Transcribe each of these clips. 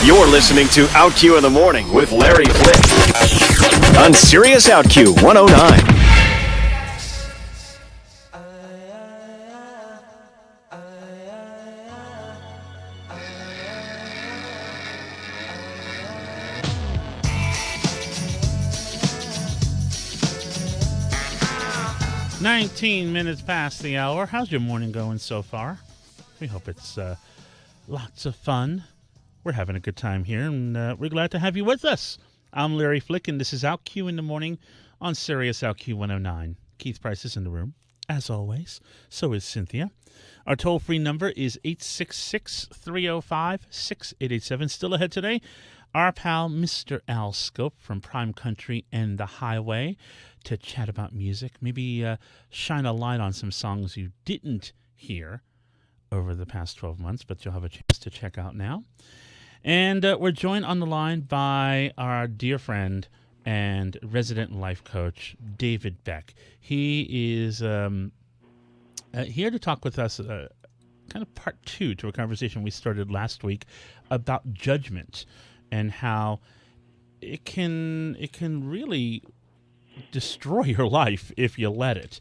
You're listening to OutQ in the Morning with Larry Flick on Sirius OutQ 109. Minutes past the hour. How's your morning going so far? We hope it's lots of fun. We're having a good time here, and we're glad to have you with us. I'm Larry Flick, and this is OutQ in the Morning on Sirius OutQ 109. Keith Price is in the room, as always. So is Cynthia. Our toll-free number is 866-305-6887. Still ahead today, our pal Mr. Al Scope from Prime Country and the Highway to chat about music, maybe shine a light on some songs you didn't hear over the past 12 months, but you'll have a chance to check out now. And we're joined on the line by our dear friend and resident life coach, Daved Beck. He is here to talk with us, kind of part two to a conversation we started last week about judgment and how it can really destroy your life if you let it.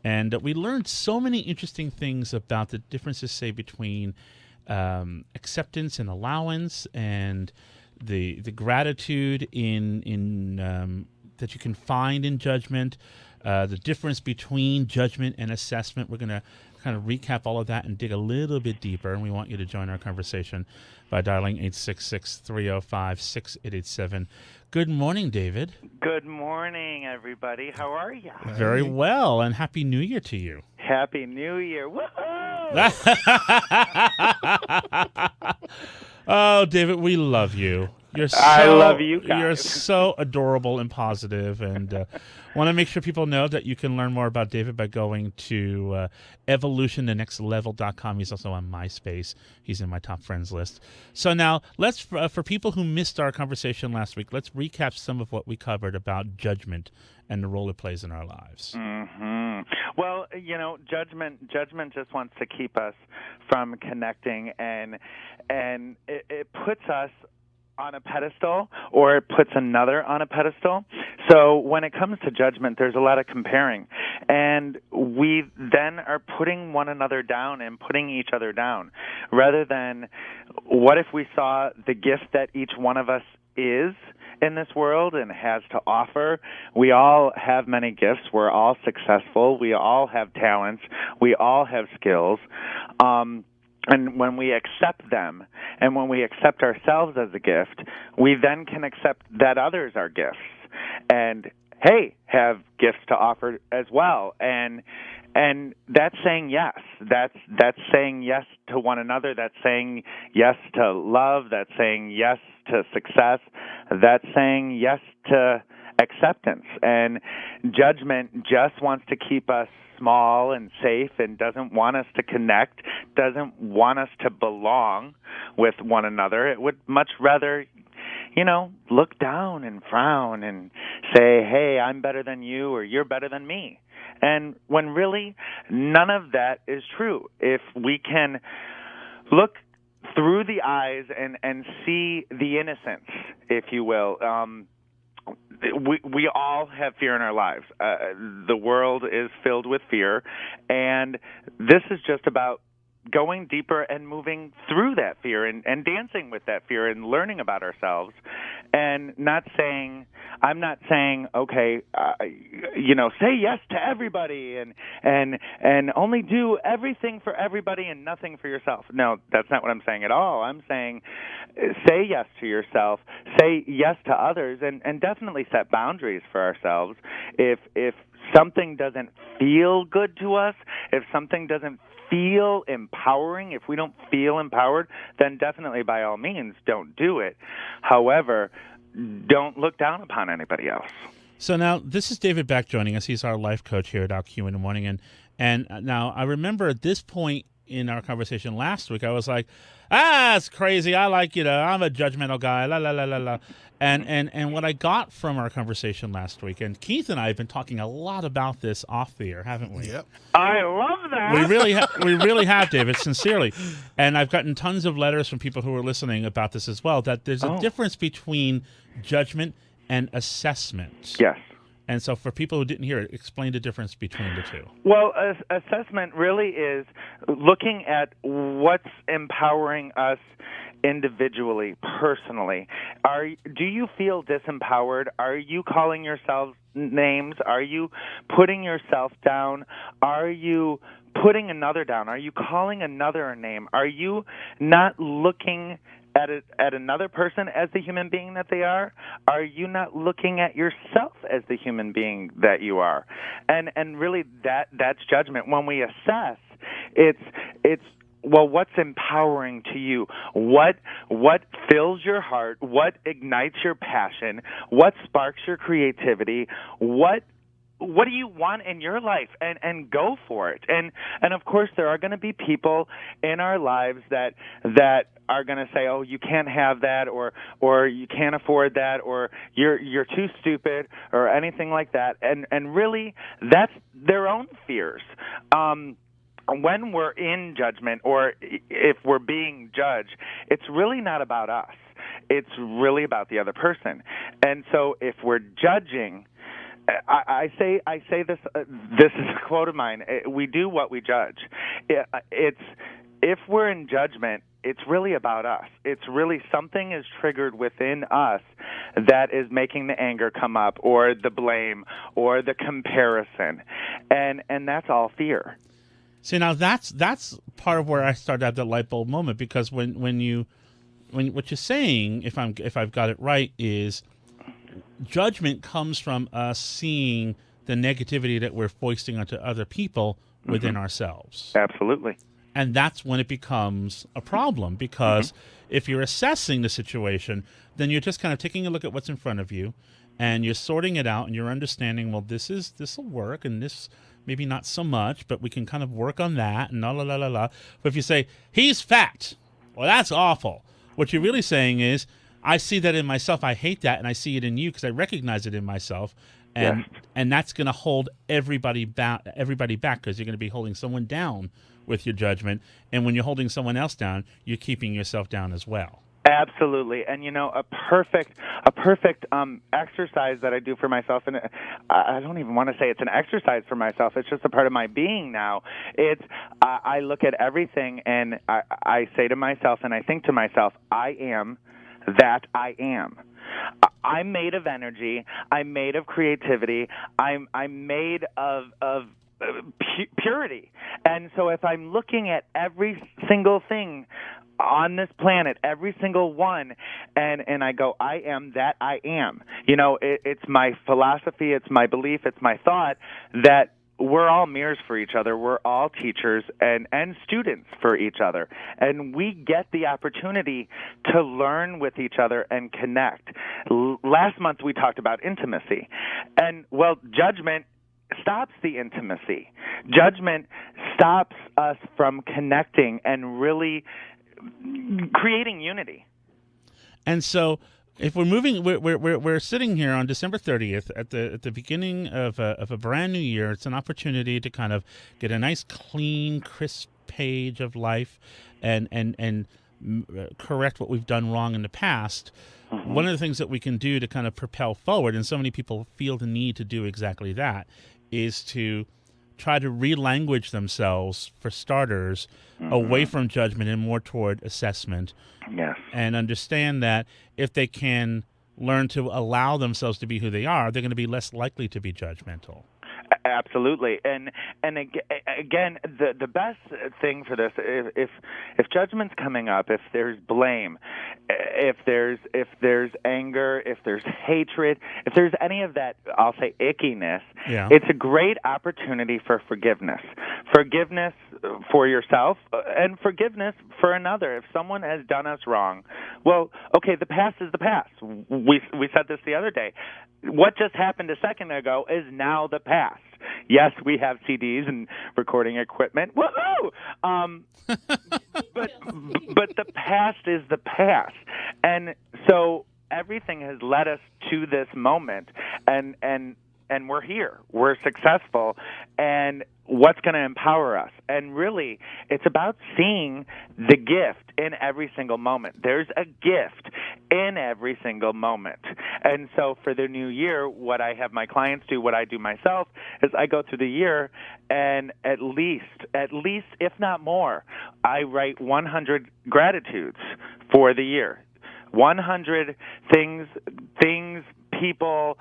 And we learned so many interesting things about the differences, say, between acceptance and allowance, and the gratitude in that you can find in judgment, the difference between judgment and assessment. We're going to kind of recap all of that and dig a little bit deeper, and we want you to join our conversation by dialing 866-305-6887. Good morning, David. Good morning, everybody. How are you? Very well, and Happy New Year to you. Happy New Year. Woohoo! Oh, David, we love you. I love you guys. You're so adorable and positive, and want to make sure people know that you can learn more about David by going to evolutionthenextlevel.com. He's also on MySpace. He's in my top friends list. So now, let's for people who missed our conversation last week, let's recap some of what we covered about judgment and the role it plays in our lives. Mm-hmm. Well, judgment just wants to keep us from connecting, and it puts us on a pedestal, or it puts another on a pedestal. So when it comes to judgment, there's a lot of comparing, and we then are putting one another down and putting each other down, rather than what if we saw the gift that each one of us is in this world and has to offer. We all have many gifts. We're all successful. We all have talents. We all have skills. And when we accept them, and when we accept ourselves as a gift, we then can accept that others are gifts, and hey, have gifts to offer as well. And that's saying yes. That's saying yes to one another. That's saying yes to love. That's saying yes to success. That's saying yes to acceptance. And judgment just wants to keep us small and safe, and doesn't want us to connect, doesn't want us to belong with one another. It would much rather, look down and frown and say, hey, I'm better than you, or you're better than me. And when really none of that is true. If we can look through the eyes and see the innocence, if you will, we all have fear in our lives. The world is filled with fear, and this is just about going deeper and moving through that fear and dancing with that fear and learning about ourselves, and I'm not saying, okay, say yes to everybody and only do everything for everybody and nothing for yourself. No, that's not what I'm saying at all. I'm saying say yes to yourself, say yes to others, and definitely set boundaries for ourselves. If something doesn't feel good to us, if something doesn't feel empowering, if we don't feel empowered, then definitely by all means don't do it. However, don't look down upon anybody else. So now this is Daved Beck joining us. He's our life coach here at OutQ in the Morning. And now I remember at this point in our conversation last week, I was like, it's crazy. I like, I'm a judgmental guy, la, la, la, la, la. And what I got from our conversation last week, and Keith and I have been talking a lot about this off the air, haven't we? Yep. I love that. We really have, David, sincerely. And I've gotten tons of letters from people who are listening about this as well, that there's a difference between judgment and assessment. Yes. And so for people who didn't hear it, explain the difference between the two. Well, assessment really is looking at what's empowering us individually, personally. Do you feel disempowered? Are you calling yourself names? Are you putting yourself down? Are you putting another down? Are you calling another a name? Are you not looking at another person as the human being that they are? Are you not looking at yourself as the human being that you are? And really that's judgment. When we assess, it's well, what's empowering to you? What fills your heart? What ignites your passion? What sparks your creativity? What do you want in your life, and go for it. And of course there are going to be people in our lives that are going to say, oh, you can't have that, or you can't afford that, or you're too stupid, or anything like that. And really that's their own fears. When we're in judgment, or if we're being judged, it's really not about us. It's really about the other person. And so if we're judging, I say this. This is a quote of mine. We do what we judge. It's if we're in judgment, it's really about us. It's really something is triggered within us that is making the anger come up, or the blame, or the comparison, and that's all fear. See, now that's part of where I started to have that light bulb moment, because when what you're saying, if I've got it right, is judgment comes from us seeing the negativity that we're foisting onto other people within ourselves. Absolutely. And that's when it becomes a problem, because if you're assessing the situation, then you're just kind of taking a look at what's in front of you, and you're sorting it out, and you're understanding, well, this will work, and this maybe not so much, but we can kind of work on that, and la la la la la. But if you say, he's fat, well, that's awful. What you're really saying is, I see that in myself, I hate that, and I see it in you because I recognize it in myself, and that's going to hold everybody back because you're going to be holding someone down with your judgment, and when you're holding someone else down, you're keeping yourself down as well. Absolutely. And a perfect exercise that I do for myself, and I don't even want to say it's an exercise for myself, it's just a part of my being now. It's I look at everything, and I say to myself, and I think to myself, I am that I am. I'm made of energy. I'm made of creativity. I'm made of purity. And so if I'm looking at every single thing on this planet, every single one, and I go, I am that I am. It's my philosophy, it's my belief, it's my thought that we're all mirrors for each other. We're all teachers and students for each other. And we get the opportunity to learn with each other and connect. Last month we talked about intimacy. And, well, judgment stops the intimacy. Judgment stops us from connecting and really creating unity. And so, if we're moving, we're sitting here on December 30th at the beginning of a brand new year. It's an opportunity to kind of get a nice, clean, crisp page of life, and correct what we've done wrong in the past. One of the things that we can do to kind of propel forward, and so many people feel the need to do exactly that, is to try to relanguage themselves, for starters, away from judgment and more toward assessment. Yes. And understand that if they can learn to allow themselves to be who they are, they're going to be less likely to be judgmental. Absolutely. And again, the best thing for this, if judgment's coming up, if there's blame, if there's anger, if there's hatred, if there's any of that, I'll say ickiness, it's a great opportunity for forgiveness. Forgiveness for yourself and forgiveness for another. If someone has done us wrong, well, okay, the past is the past. We said this the other day. What just happened a second ago is now the past. Yes, we have CDs and recording equipment. Woohoo! But the past is the past, and so everything has led us to this moment, and we're here. We're successful, and what's going to empower us? And really, it's about seeing the gift in every single moment. There's a gift in every single moment. And so for the new year, what I have my clients do, what I do myself, is I go through the year and at least, if not more, I write 100 gratitudes for the year. 100 things, people,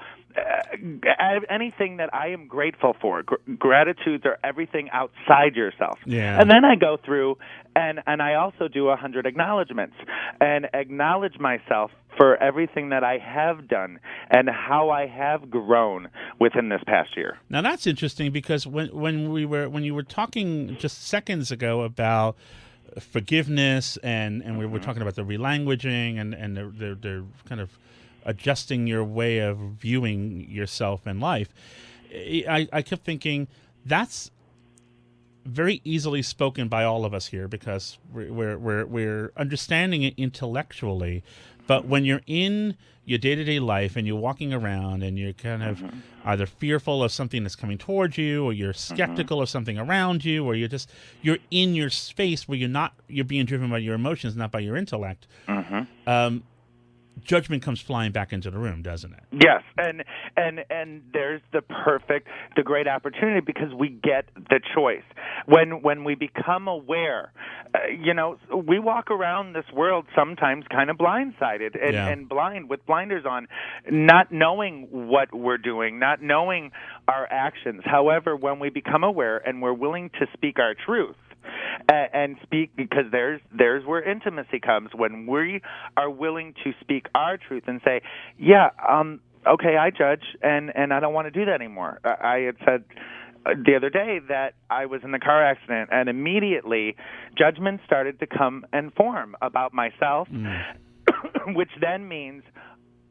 anything that I am grateful for. Gratitudes are everything outside yourself. Yeah. And then I go through and I also do 100 acknowledgments and acknowledge myself for everything that I have done and how I have grown within this past year. Now that's interesting because when you were talking just seconds ago about forgiveness and we were talking about the relanguaging and the kind of adjusting your way of viewing yourself and life, I kept thinking that's very easily spoken by all of us here because we're understanding it intellectually, but when you're in your day-to-day life and you're walking around and you're kind of either fearful of something that's coming towards you or you're skeptical of something around you or you're in your space where you're being driven by your emotions, not by your intellect, judgment comes flying back into the room, doesn't it? Yes, and there's the great opportunity because we get the choice. When we become aware, we walk around this world sometimes kind of blindsided and blind with blinders on, not knowing what we're doing, not knowing our actions. However, when we become aware and we're willing to speak our truth, and speak, because there's where intimacy comes, when we are willing to speak our truth and say, okay, I judge, and I don't want to do that anymore. I had said the other day that I was in a car accident, and immediately judgment started to come and form about myself, which then means,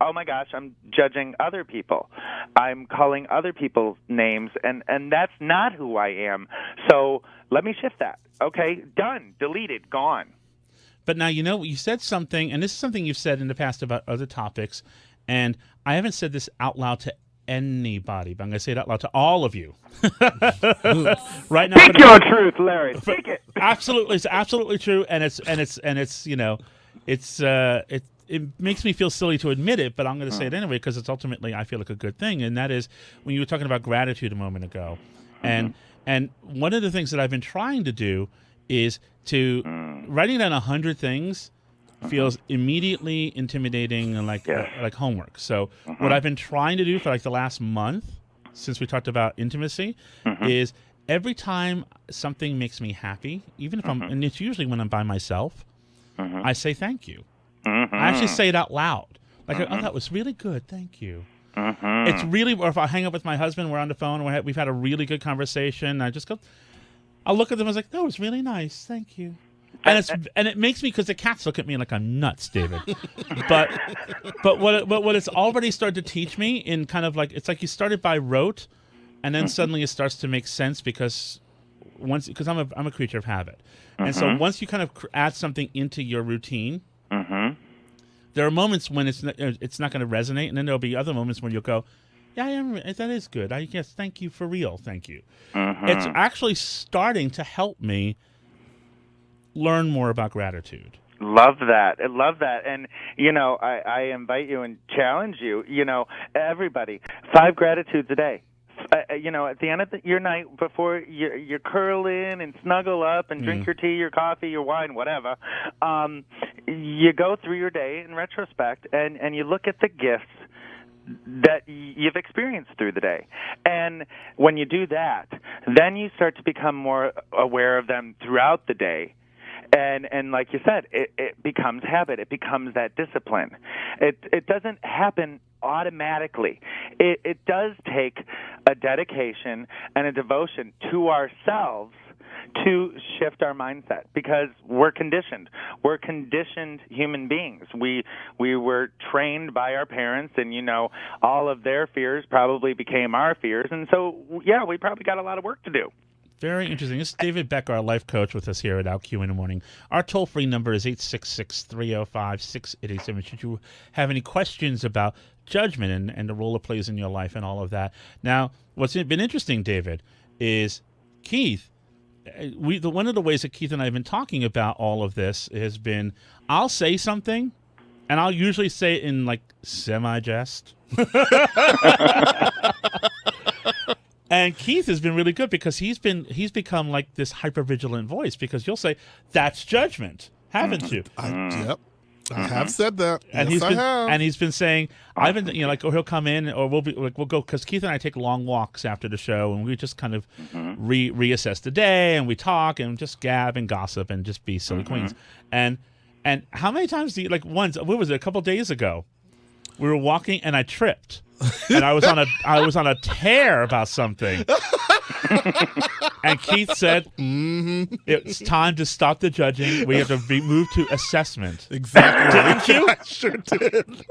oh my gosh, I'm judging other people. I'm calling other people's names, and that's not who I am. So let me shift that. Okay, done, deleted, gone. But now, you said something, and this is something you've said in the past about other topics, and I haven't said this out loud to anybody, but I'm going to say it out loud to all of you. Right now, speak your truth, Larry. Speak it. Absolutely, it's absolutely true, and it's it makes me feel silly to admit it, but I'm going to say it anyway because it's ultimately, I feel like, a good thing, and that is when you were talking about gratitude a moment ago. And one of the things that I've been trying to do is to writing down 100 things feels immediately intimidating and like homework. So what I've been trying to do for like the last month since we talked about intimacy is every time something makes me happy, even if and it's usually when I'm by myself, I say thank you. I actually say it out loud. Like, oh, that was really good. Thank you. It's really, or if I hang up with my husband, we're on the phone, we've had a really good conversation, I just go, I'll look at them and I was like, that was really nice. Thank you. And it makes me, because the cats look at me like I'm nuts, David. but what it's already started to teach me in kind of like, it's like you started by rote, and then suddenly it starts to make sense because I'm a creature of habit. And so once you kind of add something into your routine, there are moments when it's not going to resonate, and then there'll be other moments when you'll go, yeah, that is good. I guess, thank you for real. Thank you. It's actually starting to help me learn more about gratitude. Love that. I love that. And, I invite you and challenge you, everybody, 5 gratitudes a day. At the end of your night, before you curl in and snuggle up and drink your tea, your coffee, your wine, whatever, you go through your day in retrospect and you look at the gifts that you've experienced through the day. And when you do that, then you start to become more aware of them throughout the day. And like you said, it becomes habit. It becomes that discipline. It doesn't happen automatically. It does take a dedication and a devotion to ourselves to shift our mindset because we're conditioned. We're conditioned human beings. We were trained by our parents, and all of their fears probably became our fears, and so yeah, we probably got a lot of work to do. Very interesting. This is Daved Beck, our life coach, with us here at OutQ in the morning. Our toll-free number is 866-305-6887. Should you have any questions about judgment and the role it plays in your life and all of that. Now, what's been interesting, David, is Keith, one of the ways that Keith and I have been talking about all of this has been, I'll say something, and I'll usually say it in like semi-jest. And Keith has been really good because he's become like this hypervigilant voice because you'll say, that's judgment, haven't you? Yep. I have said that. And yes, he's been saying, I've been, or he'll come in, or we'll go, because Keith and I take long walks after the show, and we just kind of reassess the day, and we talk, and just gab and gossip, and just be silly queens. And how many times do you, like once, what was it, a couple days ago, we were walking, and I tripped, and I was on a tear about something. And Keith said, it's time to stop the judging. We have to move to assessment. Exactly. Didn't you? I sure did.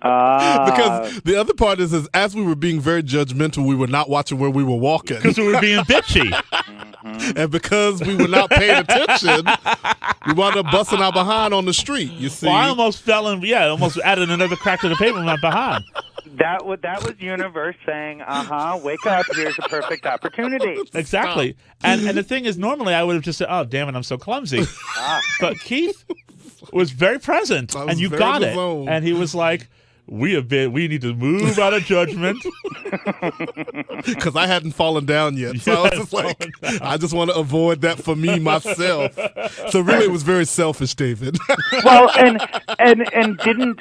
Because the other part is as we were being very judgmental, we were not watching where we were walking. Because we were being bitchy. And because we were not paying attention, we wound up busting our behind on the street, you see. Well, I almost fell in, almost added another crack to the pavement with my behind. That was universe saying, wake up, here's a perfect opportunity. Exactly. And the thing is, normally I would have just said, oh, damn it, I'm so clumsy. But Keith was very present, and you got it. And he was like, we need to move out of judgment. Because I hadn't fallen down yet. So I was just like, I just want to avoid that for me, myself. So really it was very selfish, David. Well, and didn't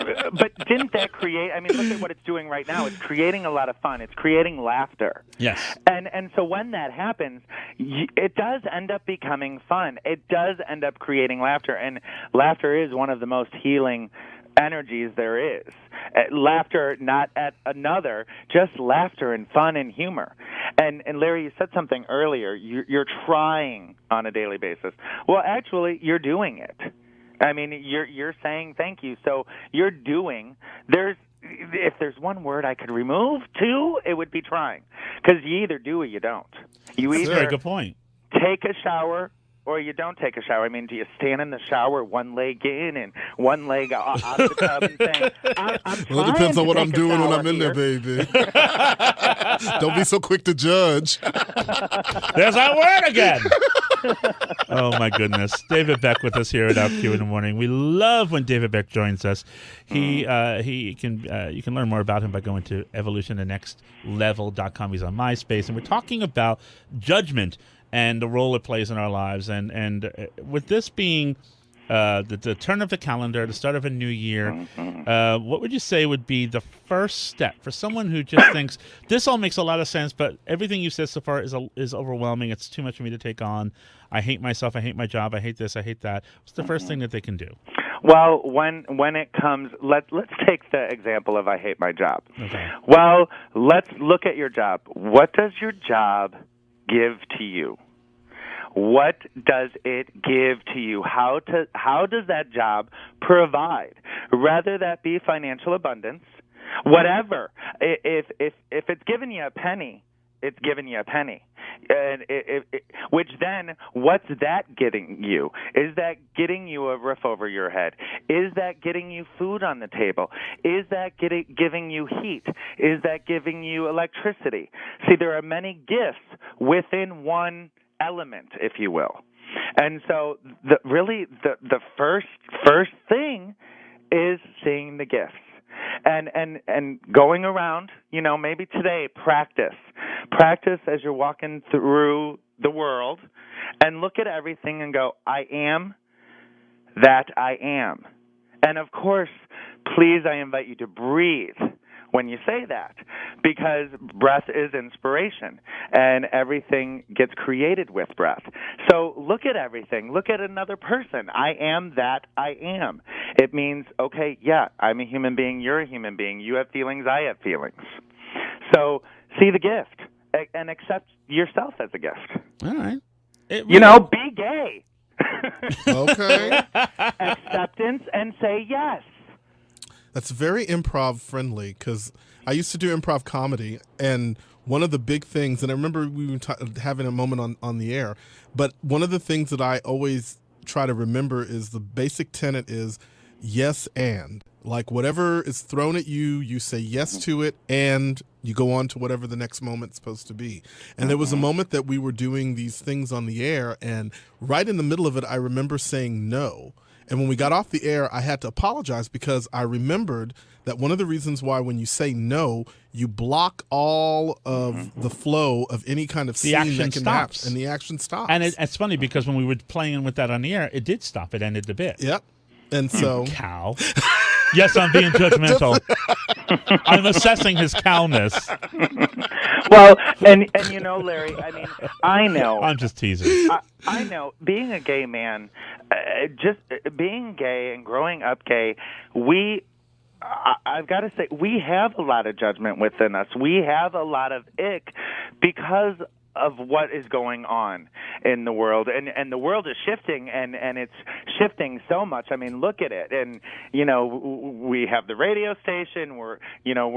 that create, I mean, look at what it's doing right now. It's creating a lot of fun. It's creating laughter. Yes. And so when that happens, it does end up becoming fun. It does end up creating laughter. And laughter is one of the most healing energies there is. Laughter, not at another, just laughter and fun and humor. And Larry, you said something earlier. You're trying on a daily basis. Well, actually, you're doing it. I mean, you're saying thank you. So you're doing. If there's one word I could remove too, it would be trying. Because you either do or you don't. You either very good point. Take a shower or you don't take a shower. I mean, do you stand in the shower, one leg in and one leg out of the tub and saying, I'm well, it depends on what I'm doing when I'm in here. there, baby. Don't be so quick to judge. There's that word again. Oh, my goodness. Daved Beck with us here at OutQ in the morning. We love when Daved Beck joins us. You can learn more about him by going to evolutionnextlevel.com. He's on MySpace. And we're talking about judgment and the role it plays in our lives. And with this being the turn of the calendar, the start of a new year, what would you say would be the first step for someone who just thinks, this all makes a lot of sense, but everything you said so far is overwhelming. It's too much for me to take on. I hate myself. I hate my job. I hate this. I hate that. What's the first thing that they can do? Well, when it comes, let's take the example of I hate my job. Okay. Well, let's look at your job. What does your job give to you? What does it give to you? How does that job provide? Rather that be financial abundance, whatever. If it's giving you a penny, it's giving you a penny. And which then, what's that getting you? Is that getting you a roof over your head? Is that getting you food on the table? Is that giving you heat? Is that giving you electricity? See, there are many gifts within one element, if you will. And so the first thing is seeing the gifts. And going around, maybe today, practice as you're walking through the world and look at everything and go, I am that I am. And of course, please, I invite you to breathe when you say that, because breath is inspiration, and everything gets created with breath. So look at everything. Look at another person. I am that I am. It means, okay, yeah, I'm a human being, you're a human being, you have feelings, I have feelings. So see the gift and accept yourself as a gift. All right. Be gay. Okay. Acceptance and say yes. That's very improv friendly because I used to do improv comedy, and one of the big things, and I remember we were having a moment on the air, but one of the things that I always try to remember is the basic tenet is yes and. Like whatever is thrown at you, you say yes to it, and you go on to whatever the next moment's supposed to be. And there was a moment that we were doing these things on the air, and right in the middle of it, I remember saying no. And when we got off the air, I had to apologize because I remembered that one of the reasons why when you say no, you block all of the flow of any kind of scene action that can stops. happen. And the action stops. And it's funny because when we were playing with that on the air, it did stop. It ended the bit. Yep. And so... Cow. Yes, I'm being judgmental. I'm assessing his cowness. Well, and Larry, I mean, I know. I'm just teasing. I know. Being a gay man, just being gay and growing up gay, I've got to say, we have a lot of judgment within us. We have a lot of ick because of what is going on in the world, and the world is shifting, and it's shifting so much. I mean, look at it, and we have the radio station, we're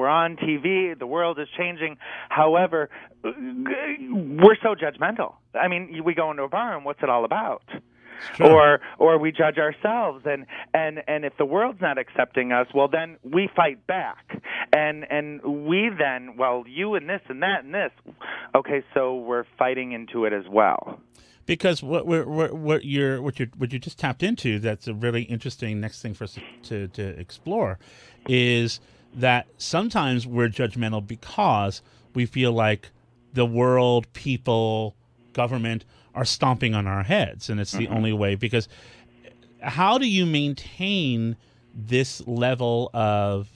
on TV, the world is changing. However, we're so judgmental. I mean, we go into a bar and what's it all about? Sure. Or we judge ourselves, and if the world's not accepting us, well, then we fight back, and we then, well, you and this and that and this, okay, so we're fighting into it as well. Because what you just tapped into, that's a really interesting next thing for us to explore, is that sometimes we're judgmental because we feel like the world, people, government are stomping on our heads, and it's the only way. Because how do you maintain this level of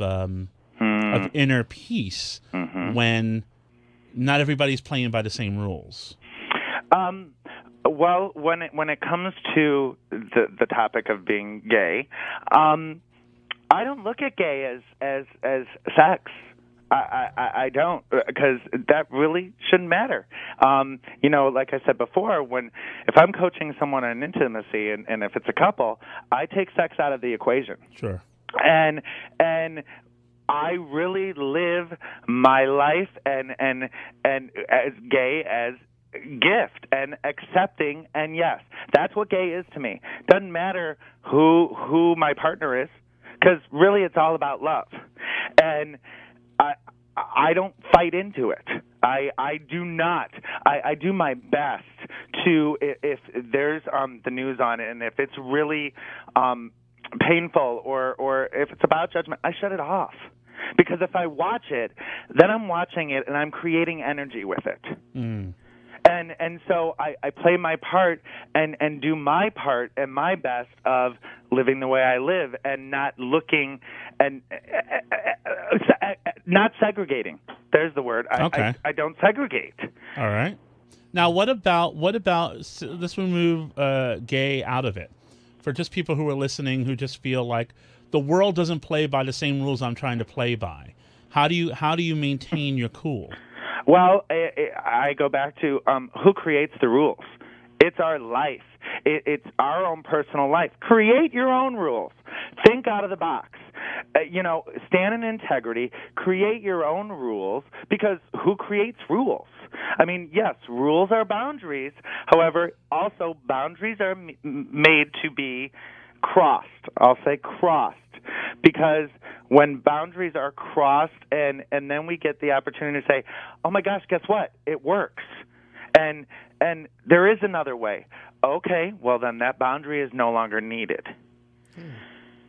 inner peace when not everybody's playing by the same rules? Well, when it comes to the topic of being gay, I don't look at gay as sex. I don't, because that really shouldn't matter. Like I said before, if I'm coaching someone on intimacy, and if it's a couple, I take sex out of the equation. Sure. And I really live my life and as gay as gift and accepting, and yes, that's what gay is to me. Doesn't matter who my partner is, because really it's all about love. And I don't fight into it. I do not. I do my best to, if there's the news on it, and if it's really painful or if it's about judgment, I shut it off. Because if I watch it, then I'm watching it and I'm creating energy with it. And so I play my part and do my part and my best of living the way I live and not looking and not segregating. There's the word. Okay. I don't segregate. All right. Now, what about let's remove gay out of it for just people who are listening who just feel like the world doesn't play by the same rules I'm trying to play by. How do you maintain your cool? Well, I go back to who creates the rules. It's our life. It's our own personal life. Create your own rules. Think out of the box. Stand in integrity. Create your own rules, because who creates rules? I mean, yes, rules are boundaries. However, also boundaries are made to be crossed. I'll say crossed. Because when boundaries are crossed and then we get the opportunity to say, oh my gosh, guess what? It works. And there is another way. Okay, well then that boundary is no longer needed.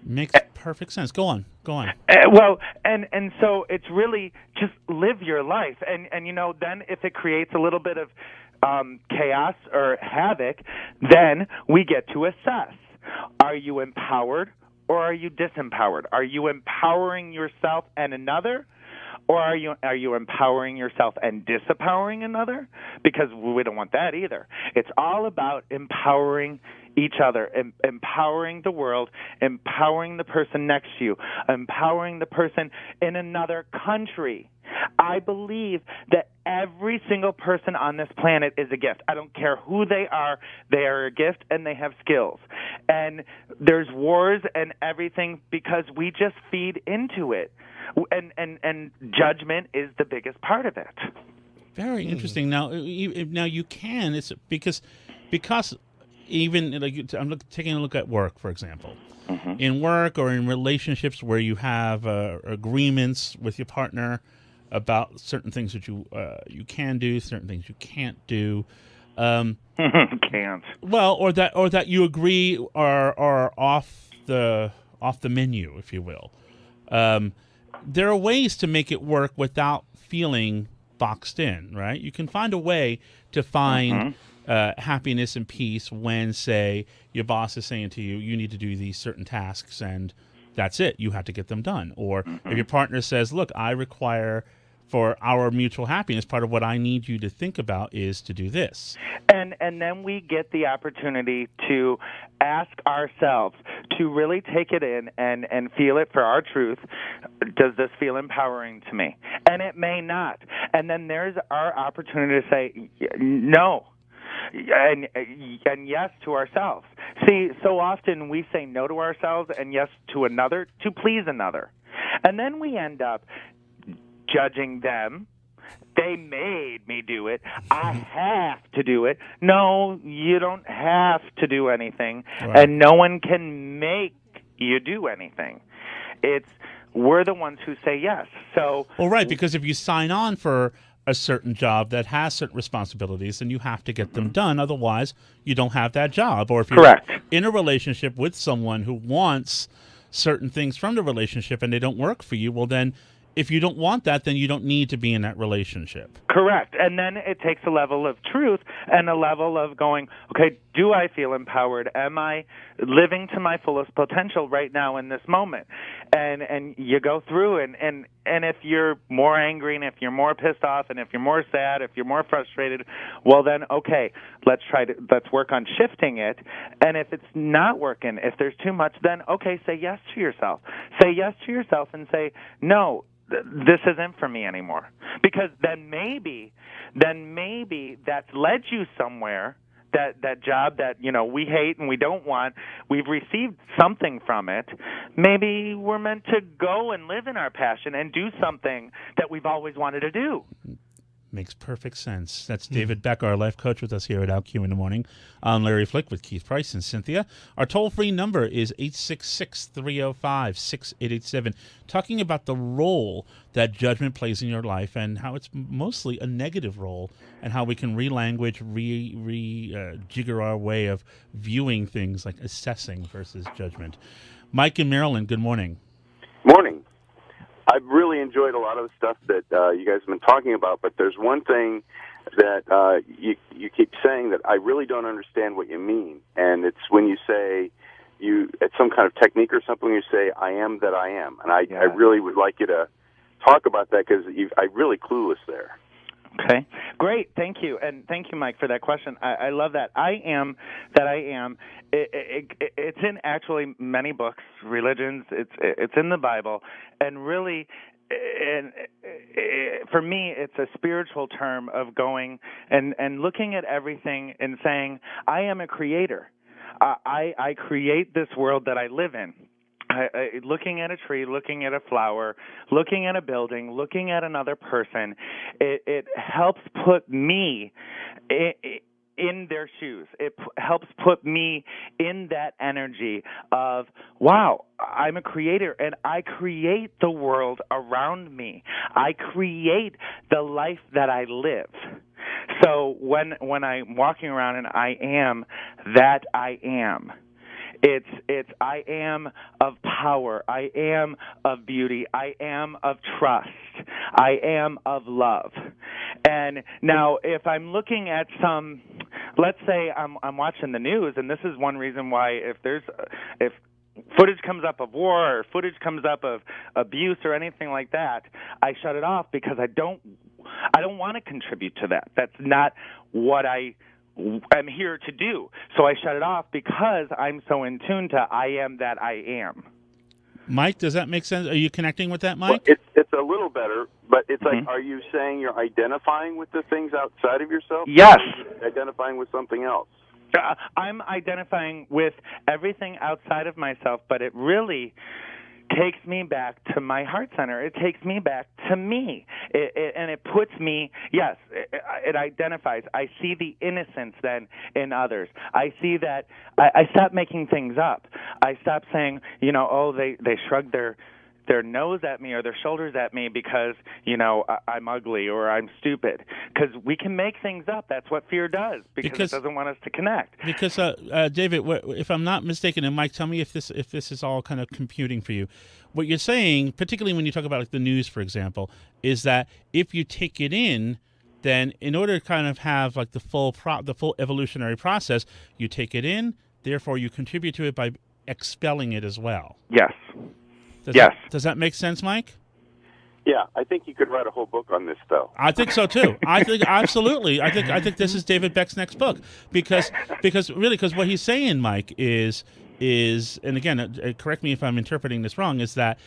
Makes perfect sense. Go on. Well, and so it's really just live your life. And then if it creates a little bit of chaos or havoc, then we get to assess. Are you empowered? Or are you disempowered? Are you empowering yourself and another? Or are you empowering yourself and disempowering another? Because we don't want that either. It's all about empowering each other, empowering the world, empowering the person next to you, empowering the person in another country. I believe that every single person on this planet is a gift. I don't care who they are a gift, and they have skills. And there's wars and everything because we just feed into it. And judgment is the biggest part of it. Very interesting. Now you can. It's because even like I'm taking a look at work, for example. Mm-hmm. In work or in relationships where you have agreements with your partner about certain things that you can do, certain things you can't do. Can't. Well, or that you agree are off the menu, if you will. There are ways to make it work without feeling boxed in, right? You can find a way to find happiness and peace when, say, your boss is saying to you, you need to do these certain tasks, and that's it. You have to get them done. Or if your partner says, look, I require, for our mutual happiness, part of what I need you to think about is to do this. And then we get the opportunity to ask ourselves to really take it in and feel it for our truth. Does this feel empowering to me? And it may not. And then there's our opportunity to say no. And yes to ourselves. See, so often we say no to ourselves and yes to another to please another. And then we end up judging them. They made me do it. I have to do it. No, you don't have to do anything. Right. And no one can make you do anything. We're the ones who say yes. So, well, right, because if you sign on for a certain job that has certain responsibilities, then you have to get them done. Otherwise, you don't have that job. Or if you're in a relationship with someone who wants certain things from the relationship and they don't work for you, well, then if you don't want that, then you don't need to be in that relationship. Correct. And then it takes a level of truth and a level of going, okay, do I feel empowered? Am I living to my fullest potential right now in this moment? And you go through and if you're more angry and if you're more pissed off and if you're more sad, if you're more frustrated, well then, okay, let's work on shifting it. And if it's not working, if there's too much, then okay, say yes to yourself. Say yes to yourself and say, no, this isn't for me anymore. Because then maybe that's led you somewhere, that job that, we hate and we don't want, we've received something from it. Maybe we're meant to go and live in our passion and do something that we've always wanted to do. Makes perfect sense. That's Daved Beck, our life coach, with us here at OutQ in the morning. I'm Larry Flick with Keith Price and Cynthia. Our toll-free number is 866-305-6887, talking about the role that judgment plays in your life and how it's mostly a negative role and how we can re-language, jigger our way of viewing things like assessing versus judgment. Mike in Maryland, good morning. Morning. I've really enjoyed a lot of the stuff that you guys have been talking about, but there's one thing that you keep saying that I really don't understand what you mean, and it's when you say it's some kind of technique or something, you say, I am that I am, and I really would like you to talk about that because I'm really clueless there. Okay, great. Thank you. And thank you, Mike, for that question. I love that. I am that I am. It's in actually many books, religions. It's in the Bible. And really, for me, it's a spiritual term of going and looking at everything and saying, I am a creator. I create this world that I live in. Looking at a tree, looking at a flower, looking at a building, looking at another person, it helps put me in their shoes. It helps put me in that energy of, wow, I'm a creator, and I create the world around me. I create the life that I live. So when I'm walking around and I am that I am, It's I am of power. I am of beauty. I am of trust. I am of love. And now if I'm looking at let's say I'm watching the news, and this is one reason why if footage comes up of war or footage comes up of abuse or anything like that, I shut it off because I don't want to contribute to that. That's not what I am here to do. So I shut it off because I'm so in tune to I am that I am. Mike, does that make sense? Are you connecting with that, Well, Mike? it's a little better, but it's like, are you saying you're identifying with the things outside of yourself? Yes. Or are you identifying with something else? I'm identifying with everything outside of myself, but it really takes me back to my heart center. It takes me back to me. And it puts me, yes, it identifies. I see the innocence then in others. I see that I stop making things up. I stop saying, they shrug their nose at me or their shoulders at me because, I'm ugly or I'm stupid. Because we can make things up. That's what fear does because it doesn't want us to connect. Because, David, if I'm not mistaken, and Mike, tell me if this is all kind of computing for you. What you're saying, particularly when you talk about like the news, for example, is that if you take it in, then in order to kind of have like the full evolutionary process, you take it in, therefore you contribute to it by expelling it as well. Yes. Does that make sense, Mike? Yeah, I think you could write a whole book on this, though. I think so too. I think absolutely. I think this is Daved Beck's next book because what he's saying, Mike, is and again, correct me if I'm interpreting this wrong, is that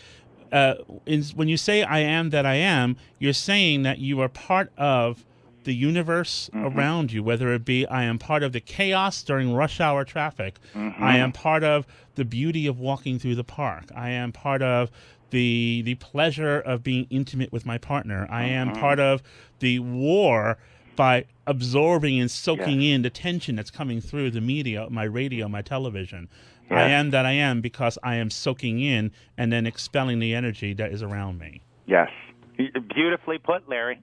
when you say I am that I am, you're saying that you are part of the universe around you, whether it be I am part of the chaos during rush hour traffic, I am part of the beauty of walking through the park, I am part of the pleasure of being intimate with my partner, I am part of the war by absorbing and soaking in the tension that's coming through the media, my radio, my television. I am that I am because I am soaking in and then expelling the energy that is around me. Yes. Beautifully put, Larry.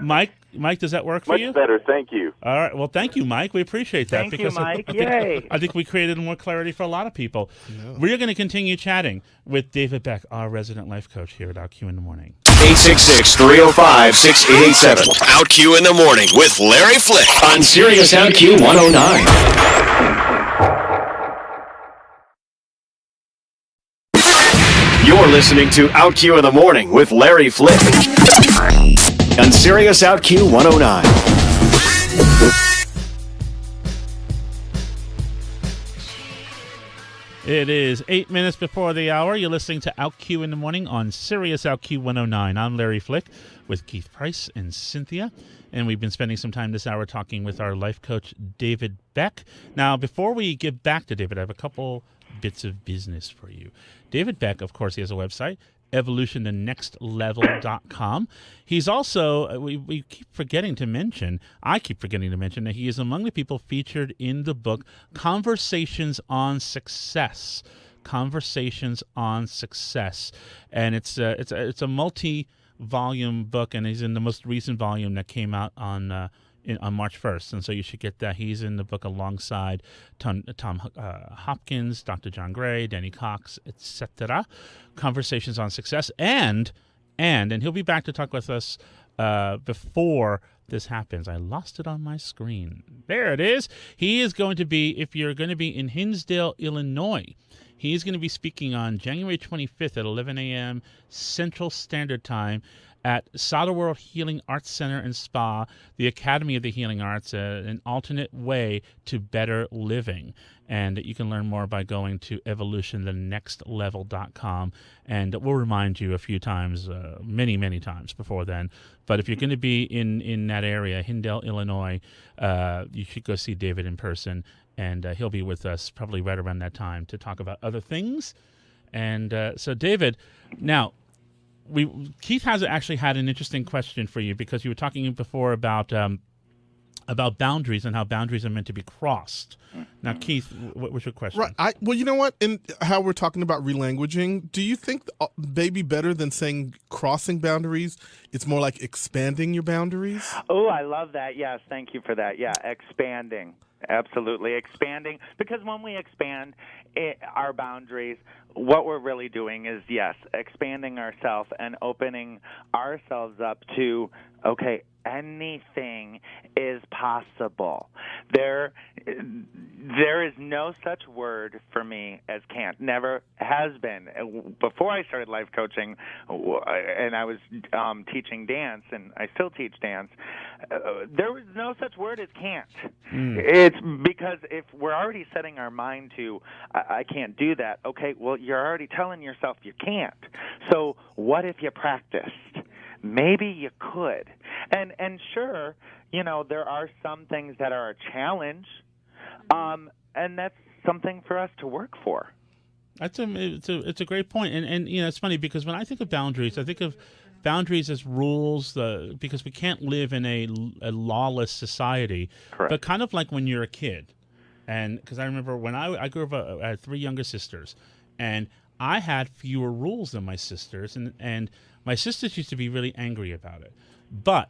Mike, does that work for you? Much better, thank you. All right. Well, thank you, Mike. We appreciate that. Thank you, Mike. Yay. I think we created more clarity for a lot of people. No. We're going to continue chatting with Daved Beck, our resident life coach here at OutQ in the Morning. 866-305-6887. OutQ in the Morning with Larry Flick on Sirius OutQ 109. You're listening to OutQ in the Morning with Larry Flick on Sirius OutQ 109. It is 8 minutes before the hour. You're listening to OutQ in the Morning on Sirius OutQ 109. I'm Larry Flick with Keith Price and Cynthia, and we've been spending some time this hour talking with our life coach, Daved Beck. Now, before we get back to David, I have a couple bits of business for you. Daved Beck, of course, he has a website, evolutionthenextlevel.com. He's also, we keep forgetting to mention, I keep forgetting to mention that he is among the people featured in the book Conversations on Success. Conversations on Success. And it's a multi-volume book, and he's in the most recent volume that came out on March 1st, and so you should get that. He's in the book alongside Tom Hopkins, Dr. John Gray, Danny Cox, etc. Conversations on Success, and he'll be back to talk with us before this happens. I lost it on my screen. There it is. He is going to be, if you're going to be in Hinsdale, Illinois, he's going to be speaking on January 25th at 11 a.m. Central Standard Time at Soderworld Healing Arts Center and Spa, the Academy of the Healing Arts, an alternate way to better living. And you can learn more by going to evolutionthenextlevel.com. And we'll remind you a few times, many, many times before then. But if you're going to be in that area, Hinsdale, Illinois, you should go see David in person. And he'll be with us probably right around that time to talk about other things. And so, David, now, Keith has actually had an interesting question for you because you were talking before about boundaries and how boundaries are meant to be crossed. Now, Keith, what was your question? Right. Well, you know what? In how we're talking about relanguaging, do you think maybe better than saying crossing boundaries, it's more like expanding your boundaries? Oh, I love that. Yes, thank you for that. Yeah, expanding. Absolutely, expanding. Because when we expand our boundaries, what we're really doing is, yes, expanding ourselves and opening ourselves up to, okay, anything is possible. There is no such word for me as can't. Never has been. Before I started life coaching, and I was teaching dance, and I still teach dance, there was no such word as can't. It's because if we're already setting our mind to, I can't do that, okay, well, you're already telling yourself you can't. So what if you practiced? Maybe you could. And sure, there are some things that are a challenge, and that's something for us to work for. It's a great point. And it's funny because when I think of boundaries, I think of boundaries as rules, because we can't live in a lawless society. Correct. But kind of like when you're a kid. And because I remember when I grew up, I had 3 younger sisters, and I had fewer rules than my sisters, and my sisters used to be really angry about it. But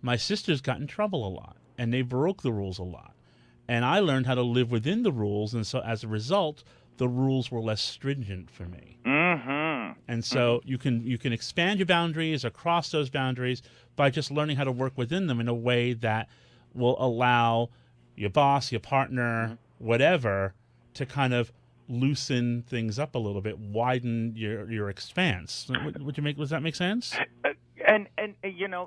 my sisters got in trouble a lot, and they broke the rules a lot. And I learned how to live within the rules, and so as a result, the rules were less stringent for me. Mm-hmm. And so you can expand your boundaries or cross those boundaries by just learning how to work within them in a way that will allow your boss, your partner, whatever, to kind of loosen things up a little bit, widen your expanse. Does that make sense? And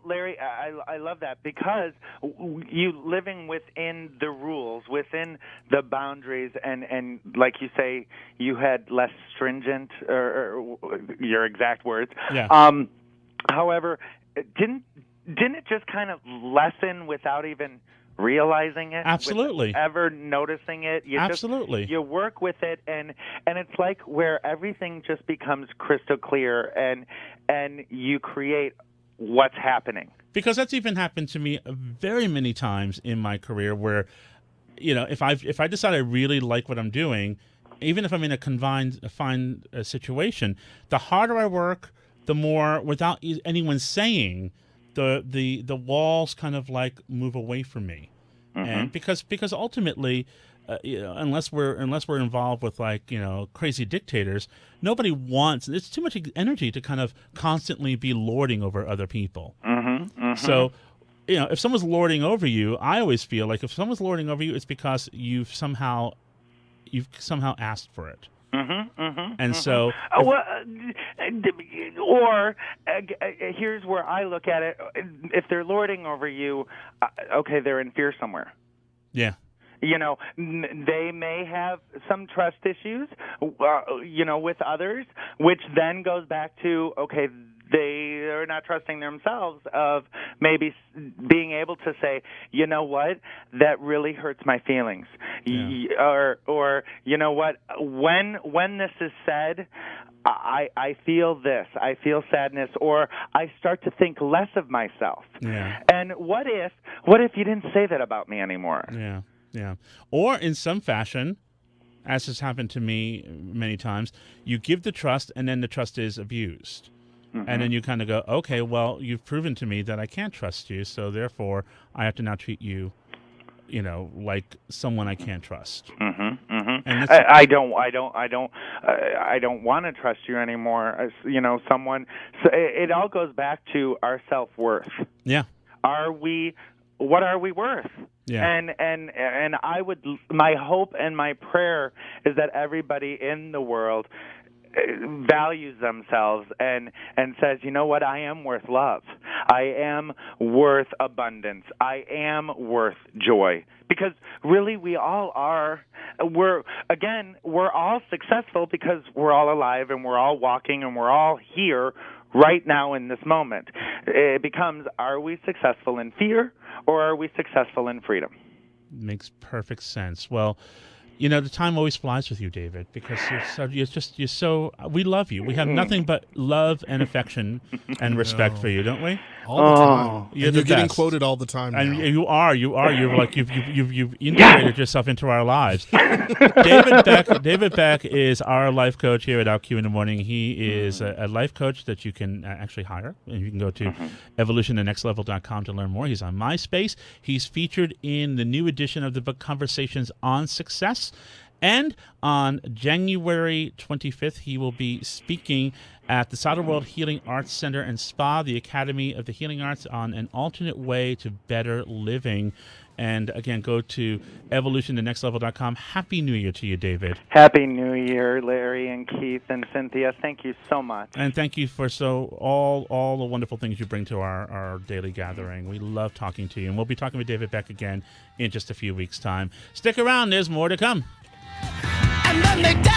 Larry, I love that, because you living within the rules, within the boundaries, and like you say, you had less stringent, or your exact words. Yeah. However, didn't it just kind of lessen without even realizing it? Absolutely. Ever noticing it? Absolutely. You work with it, and it's like where everything just becomes crystal clear, and you create what's happening. Because that's even happened to me very many times in my career where, if I decide I really like what I'm doing, even if I'm in a confined situation, the harder I work, the more, without anyone saying, the walls kind of like move away from me. Mm-hmm. And because ultimately, unless we're involved with crazy dictators, nobody wants. It's too much energy to kind of constantly be lording over other people. Mm-hmm. Mm-hmm. So, if someone's lording over you, I always feel like if someone's lording over you, it's because you've somehow asked for it. Mm-hmm, mm-hmm, and mm-hmm. So, here's where I look at it. If they're lording over you, okay, they're in fear somewhere. Yeah. They may have some trust issues, with others, which then goes back to, okay, they are not trusting themselves of maybe being able to say, you know what, that really hurts my feelings. Yeah. Or you know what, when this is said, I feel this, I feel sadness, or I start to think less of myself. Yeah. And what if you didn't say that about me anymore? Yeah. Yeah. Or in some fashion, as has happened to me many times, you give the trust and then the trust is abused. Mm-hmm. And then you kind of go, okay, well, you've proven to me that I can't trust you, so therefore I have to now treat you, like someone I can't trust. Mm-hmm. Mm-hmm. And I don't want to trust you anymore. Someone. So it all goes back to our self-worth. Yeah. What are we worth? Yeah. And my hope and my prayer is that everybody in the world values themselves and says, you know what, I am worth love. I am worth abundance. I am worth joy. Because really we all are. We're all successful because we're all alive and we're all walking and we're all here right now in this moment. It becomes, are we successful in fear or are we successful in freedom? Makes perfect sense. Well, the time always flies with you, David, because you're so. We love you. We have nothing but love and affection and respect for you, don't we? All the time. You're getting quoted all the time now. And you are. You're like you've integrated yourself into our lives. David Beck is our life coach here at OutQ in the morning. He is a life coach that you can actually hire, and you can go to evolutionnextlevel.com to learn more. He's on MySpace. He's featured in the new edition of the book Conversations on Success. And on January 25th, he will be speaking at the Southern World Healing Arts Center and Spa, the Academy of the Healing Arts, on an alternate way to better living. And again, go to evolutionthenextlevel.com. Happy New Year to you, David. Happy New Year, Larry and Keith and Cynthia. Thank you so much. And thank you for all the wonderful things you bring to our daily gathering. We love talking to you. And we'll be talking with Daved Beck again in just a few weeks' time. Stick around. There's more to come. And then they